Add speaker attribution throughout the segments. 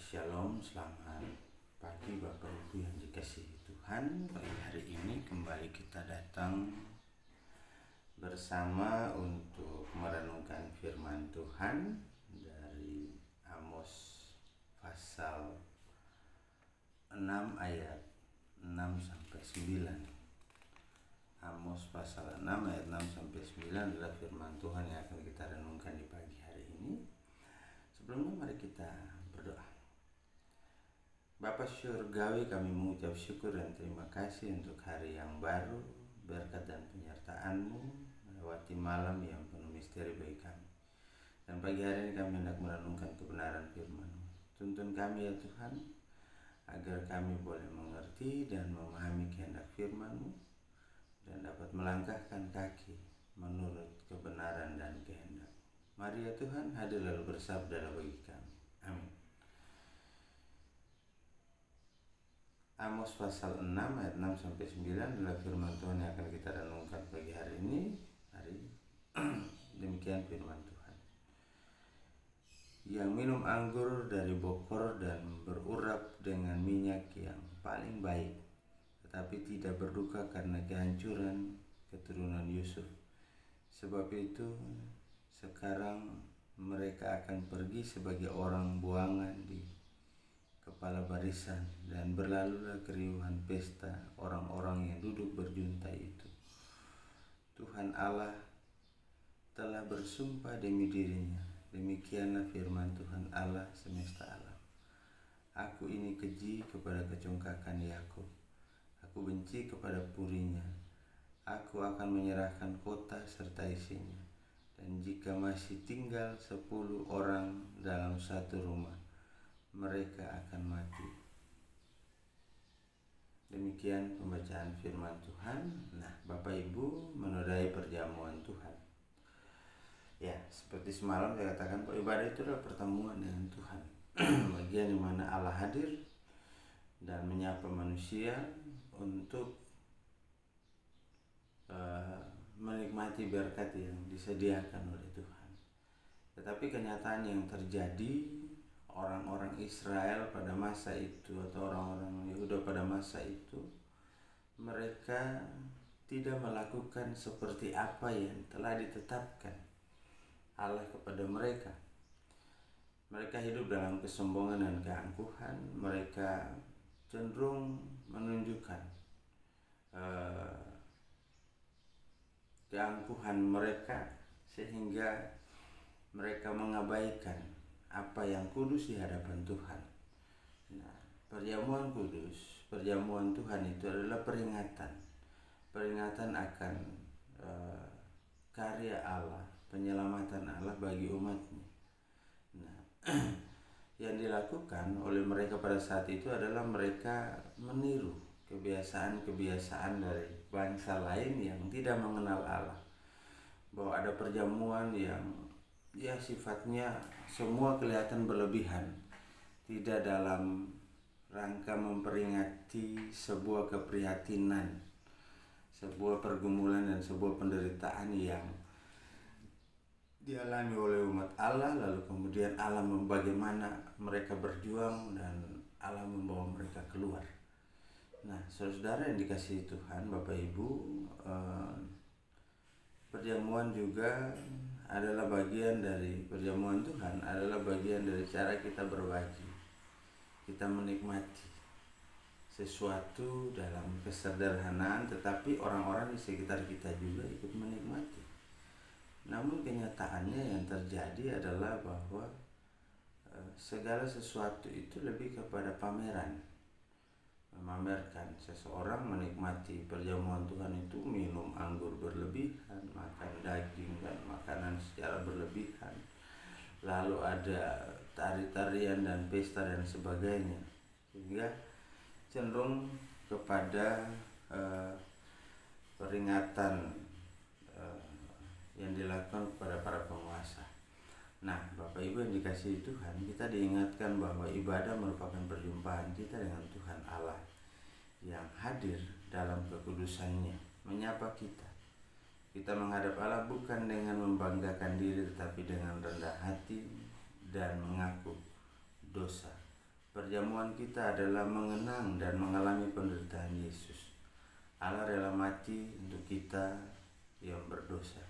Speaker 1: Shalom, selamat pagi Bapak Ibu yang dikasihi Tuhan. Pagi hari ini kembali kita datang bersama untuk merenungkan firman Tuhan dari Amos pasal 6 ayat 6 sampai 9. Amos pasal 6 ayat 6 sampai 9 adalah firman Tuhan yang akan kita renungkan di pagi hari ini. Sebelumnya mari kita berdoa. Bapa Syurgawi, kami mengucap syukur dan terima kasih untuk hari yang baru, berkat dan penyertaan-Mu melewati malam yang penuh misteri bagi kami. Dan pagi hari ini kami hendak merenungkan kebenaran firman-Mu. Tuntun kami ya Tuhan, agar kami boleh mengerti dan memahami kehendak firman-Mu dan dapat melangkahkan kaki menurut kebenaran dan kehendak. Mari ya Tuhan, hadir lalu bersabda bagi kami. Amin. Amos pasal 6 ayat 6 sampai 9 adalah firman Tuhan yang akan kita renungkan pagi hari ini. Demikian firman Tuhan. Yang minum anggur dari bokor dan berurap dengan minyak yang paling baik, tetapi tidak berduka karena kehancuran keturunan Yusuf. Sebab itu sekarang mereka akan pergi sebagai orang buangan di kepala barisan, dan berlalulah keriuhan pesta orang-orang yang duduk berjunta itu. Tuhan Allah telah bersumpah demi dirinya, demikianlah firman Tuhan Allah semesta alam. Aku ini keji kepada kecongkakan Yakub, aku benci kepada purinya. Aku akan menyerahkan kota serta isinya, dan jika masih tinggal 10 orang dalam satu rumah, mereka akan mati. Demikian pembacaan firman Tuhan. Nah, Bapak Ibu menodai perjamuan Tuhan. Ya, seperti semalam saya katakan, ibadah itu adalah pertemuan dengan Tuhan. Bagian di mana Allah hadir dan menyapa manusia untuk menikmati berkat yang disediakan oleh Tuhan. Tetapi kenyataan yang terjadi, orang-orang Israel pada masa itu atau orang-orang Yehuda pada masa itu, mereka tidak melakukan seperti apa yang telah ditetapkan Allah kepada mereka. Mereka hidup dalam kesombongan dan keangkuhan. Mereka cenderung menunjukkan keangkuhan mereka sehingga mereka mengabaikan apa yang kudus di hadapan Tuhan. Nah, perjamuan kudus, perjamuan Tuhan itu adalah peringatan akan karya Allah, penyelamatan Allah bagi umatnya. Nah, yang dilakukan oleh mereka pada saat itu adalah mereka meniru kebiasaan-kebiasaan dari bangsa lain yang tidak mengenal Allah. Bahwa ada perjamuan yang sifatnya semua kelihatan berlebihan, tidak dalam rangka memperingati sebuah keprihatinan, sebuah pergumulan dan sebuah penderitaan yang dialami oleh umat Allah, lalu kemudian Allah bagaimana mereka berjuang dan Allah membawa mereka keluar. Nah, saudara yang dikasihi Tuhan, Bapak Ibu, perjamuan juga adalah bagian dari perjamuan Tuhan, adalah bagian dari cara kita berbagi. Kita menikmati sesuatu dalam kesederhanaan, tetapi orang-orang di sekitar kita juga ikut menikmati. Namun kenyataannya yang terjadi adalah bahwa segala sesuatu itu lebih kepada pameran. Memamerkan. Seseorang menikmati perjamuan Tuhan itu minum anggur berlebihan, makan daging dan makanan secara berlebihan, lalu ada tari-tarian dan pesta dan sebagainya, sehingga cenderung kepada peringatan yang dilakukan kepada para penguasa. Nah, Bapak Ibu yang dikasihi Tuhan, kita diingatkan bahwa ibadah merupakan perjumpaan kita dengan Tuhan Allah yang hadir dalam kekudusannya, menyapa kita. Kita menghadap Allah bukan dengan membanggakan diri, tetapi dengan rendah hati dan mengaku dosa, Perjamuan kita adalah mengenang dan mengalami penderitaan Yesus. Allah rela mati untuk kita yang berdosa.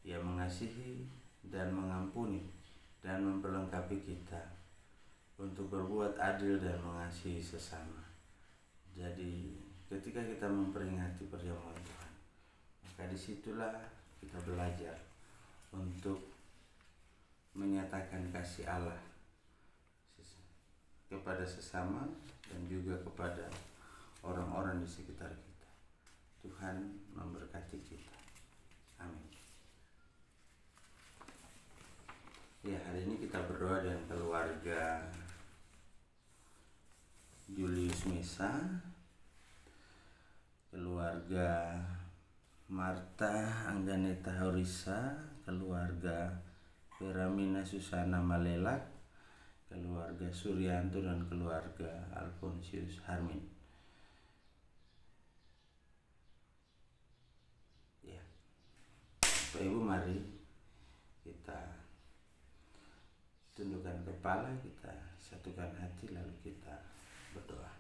Speaker 1: Ia mengasihi dan mengampuni dan memperlengkapi kita untuk berbuat adil dan mengasihi sesama. Jadi ketika kita memperingati perjamuan Tuhan, maka disitulah kita belajar untuk menyatakan kasih Allah kepada sesama dan juga kepada orang-orang di sekitar kita. Tuhan memberkati kita. Amin. Ya, hari ini kita berdoa dengan keluarga Julius Mesa, keluarga Marta Angganeta Horisa, keluarga Feramina Susana Malelak, keluarga Suryanto dan keluarga Alfonsius Harmin. Ya, Bapak Ibu, mari kita tundukkan kepala, kita satukan hati, lalu kita berdoa.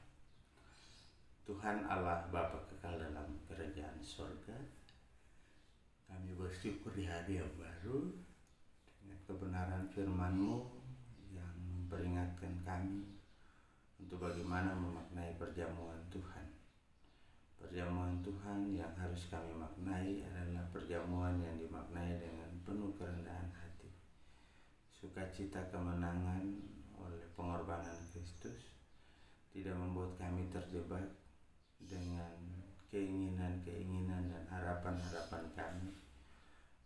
Speaker 1: Tuhan Allah Bapa kekal dalam kerajaan sorga, kami bersyukur di hari yang baru dengan kebenaran firman-Mu yang memperingatkan kami untuk bagaimana memaknai perjamuan Tuhan. Perjamuan Tuhan yang harus kami maknai adalah perjamuan yang dimaknai dengan penuh kerendahan hati, sukacita kemenangan oleh pengorbanan Kristus, tidak membuat kami terjebak dengan keinginan-keinginan dan harapan-harapan kami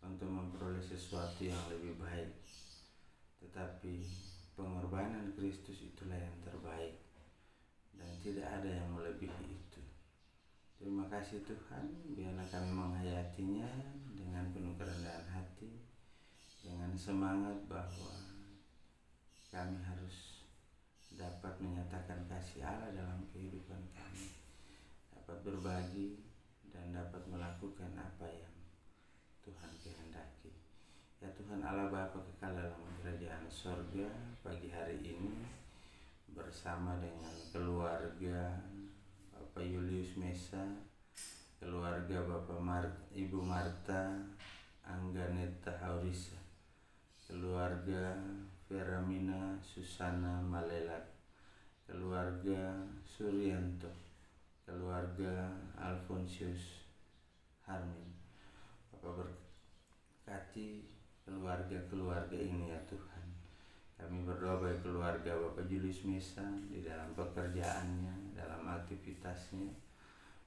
Speaker 1: untuk memperoleh sesuatu yang lebih baik, tetapi pengorbanan Kristus itulah yang terbaik dan tidak ada yang melebihi itu. Terima kasih Tuhan, biarlah kami menghayatinya dengan penuh kerendahan hati, dengan semangat bahwa kami harus dapat menyatakan kasih Allah dalam kehidupan kami, dapat berbagi dan dapat melakukan apa yang Tuhan kehendaki. Ya Tuhan Allah Bapa kekal dalam kerajaan sorga, pagi hari ini bersama dengan keluarga Bapak Julius Mesa, keluarga Ibu Marta Angganeta Horisa, keluarga Feramina Susana Malelak, keluarga Suryanto, keluarga Alfonsius Harmin. Bapak berkati keluarga-keluarga ini ya Tuhan. Kami berdoa bagi keluarga Bapak Julius Mesa di dalam pekerjaannya, dalam aktivitasnya.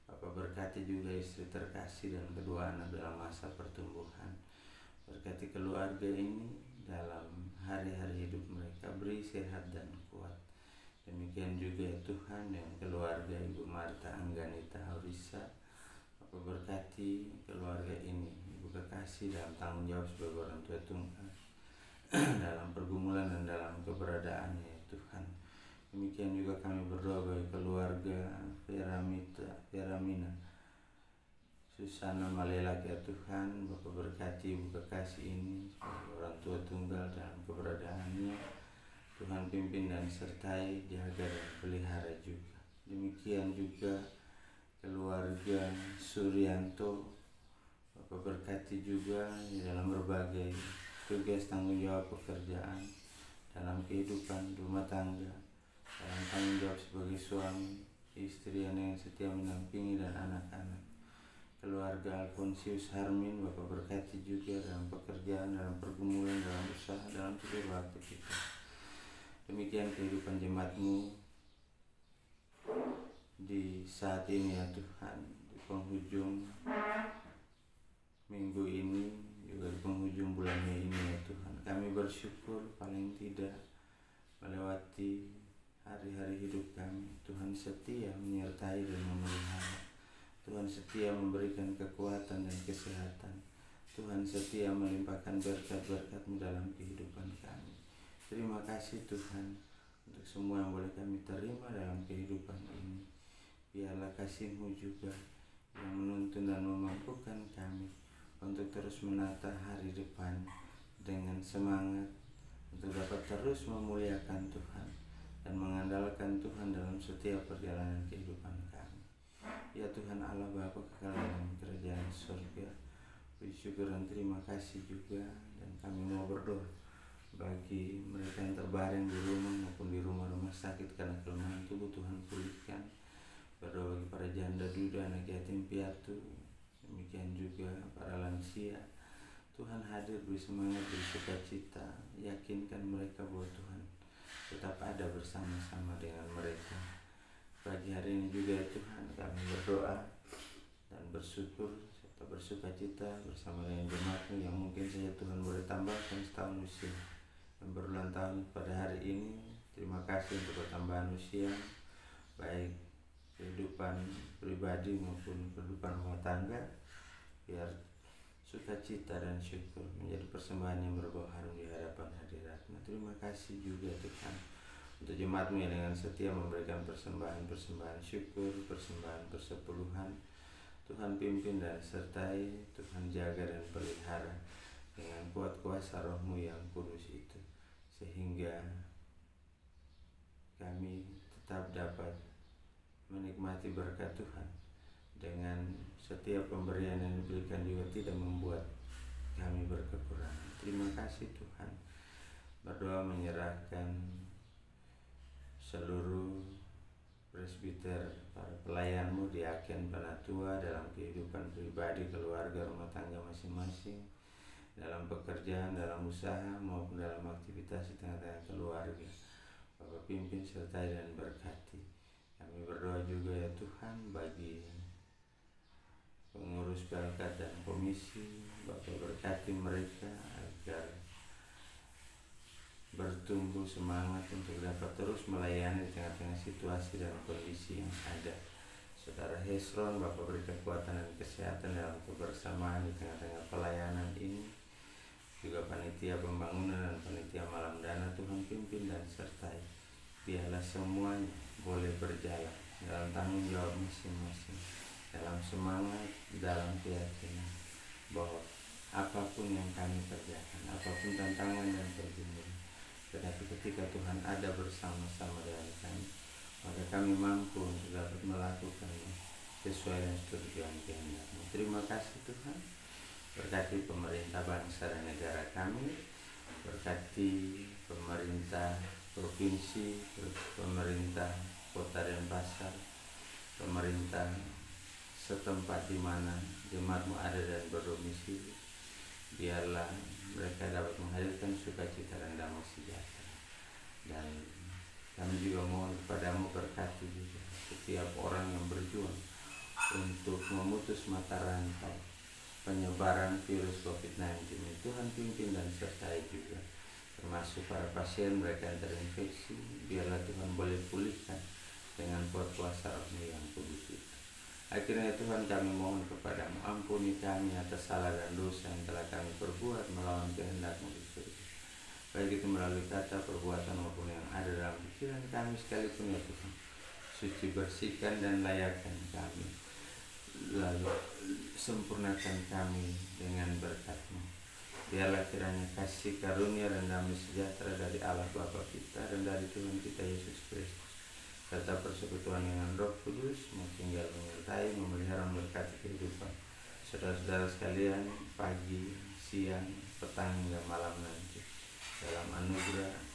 Speaker 1: Bapak berkati juga istri terkasih dan kedua anak dalam masa pertumbuhan. Berkati keluarga ini dalam hari-hari hidup mereka, beri sehat dan kuat. Demikian juga ya Tuhan dengan keluarga Ibu Marta Angganeta Horisa. Bapak berkati keluarga ini, Ibu kekasih dalam tanggung jawab sebagai orang tua tunggal dalam pergumulan dan dalam keberadaannya ya Tuhan. Demikian juga kami berdoa bagi keluarga Feramina Susana Malelak ya Tuhan. Bapak berkati Ibu kekasih ini sebagai orang tua tunggal dalam keberadaannya. Tuhan pimpin dan sertai, jaga dan pelihara juga. Demikian juga keluarga Suryanto, Bapak berkati juga di dalam berbagai tugas tanggung jawab pekerjaan, dalam kehidupan rumah tangga, dalam tanggung jawab sebagai suami, istri yang setia mendampingi dan anak-anak. Keluarga Alfonsius Harmin, Bapak berkati juga dalam pekerjaan, dalam pergumulan, dalam usaha, dalam seluruh aktivitas. Demikian kehidupan jemaat-Mu di saat ini ya Tuhan, di penghujung minggu ini, juga di penghujung bulan Mei ini ya Tuhan. Kami bersyukur paling tidak melewati hari-hari hidup kami. Tuhan setia menyertai dan memelihara. Tuhan setia memberikan kekuatan dan kesehatan. Tuhan setia melimpahkan berkat-berkat-Mu dalam kehidupan kami. Terima kasih Tuhan untuk semua yang boleh kami terima dalam kehidupan ini. Biarlah kasih-Mu juga yang menuntun dan memampukan kami untuk terus menata hari depan dengan semangat, untuk dapat terus memuliakan Tuhan dan mengandalkan Tuhan dalam setiap perjalanan kehidupan kami. Ya Tuhan Allah Bapa kekal dalam kerajaan surga, puji syukur dan terima kasih juga, dan kami mau berdoa bagi mereka yang terbaring di rumah maupun di rumah-rumah sakit karena kelemahan tubuh. Tuhan pulihkan. Berdoa bagi para janda duda, anak yatim piatu, demikian juga para lansia. Tuhan hadir, beri semangat, beri sukacita, yakinkan mereka bahwa Tuhan tetap ada bersama-sama dengan mereka. Pagi hari ini juga ya Tuhan, kami berdoa dan bersyukur serta bersukacita bersama dengan jemaat-Mu yang mungkin saja Tuhan boleh tambahkan setahun usia yang berulang tahun pada hari ini. Terima kasih untuk pertambahan usia, baik kehidupan pribadi maupun kehidupan rumah tangga. Biar sukacita dan syukur menjadi persembahan yang berbau harum di hadapan hadirat-Mu. Terima kasih juga Tuhan untuk jemaat-Mu yang dengan setia memberikan persembahan syukur, persembahan persepuluhan. Tuhan pimpin dan sertai, Tuhan jaga dan pelihara dengan kuat kuasa Roh-Mu yang kudus itu, sehingga kami tetap dapat menikmati berkat Tuhan dengan setiap pemberian yang diberikan juga tidak membuat kami berkekurangan. Terima kasih Tuhan. Berdoa menyerahkan seluruh presbiter, para pelayan-Mu, diaken, penatua dalam kehidupan pribadi, keluarga, rumah tangga masing-masing, dalam pekerjaan, dalam usaha maupun dalam aktivitas di tengah-tengah keluarga. Bapak pimpin, sertai dan berkati. Kami berdoa juga ya Tuhan bagi pengurus Pelkat dan komisi. Bapak berkati mereka agar bertumbuh semangat untuk dapat terus melayani di tengah-tengah situasi dan kondisi yang ada. Saudara Hesron, Bapak beri kekuatan dan kesehatan dalam kebersamaan di tengah-tengah pelayanan ini. Juga panitia pembangunan dan panitia malam dana, Tuhan pimpin dan sertai. Biarlah semuanya boleh berjalan dalam tanggung jawab masing-masing, dalam semangat, dalam keyakinan bahwa apapun yang kami kerjakan, apapun tantangan dan pergumulan, tetapi ketika Tuhan ada bersama-sama dengan kami, maka kami mampu untuk dapat melakukannya sesuai dengan tujuan kehendak-Mu. Terima kasih Tuhan. Berkati pemerintah bangsa dan negara kami, berkati pemerintah provinsi, pemerintah kota Denpasar, pemerintah setempat di mana jemaat-Mu ada dan berdomisili. Biarlah mereka dapat menghadirkan sukacita dan damai sejahtera. Dan kami juga mohon kepada-Mu, berkati juga setiap orang yang berjuang untuk memutus mata rantai penyebaran virus COVID-19 ini. Tuhan pimpin dan sertai juga, termasuk para pasien mereka yang terinfeksi. Biarlah Tuhan boleh pulihkan dengan kuat kuasa Roh-Mu yang kudus itu. Akhirnya Tuhan, kami mohon kepada-Mu, ampuni kami atas salah dan dosa yang telah kami perbuat melawan kehendak-Mu di surga, baik itu melalui kata, perbuatan maupun yang ada dalam pikiran kami sekalipun ya Tuhan. Suci, bersihkan dan layakkan kami, lalu sempurnakan kami dengan berkat-Mu. Biarlah kiranya kasih karunia dan damai sejahtera dari Allah Bapa kita dan dari Tuhan kita Yesus Kristus, serta persekutuan dengan Roh Kudus tinggal menyertai, memelihara, memberkati kehidupan saudara-saudara sekalian pagi, siang, petang hingga malam nanti, dalam anugerah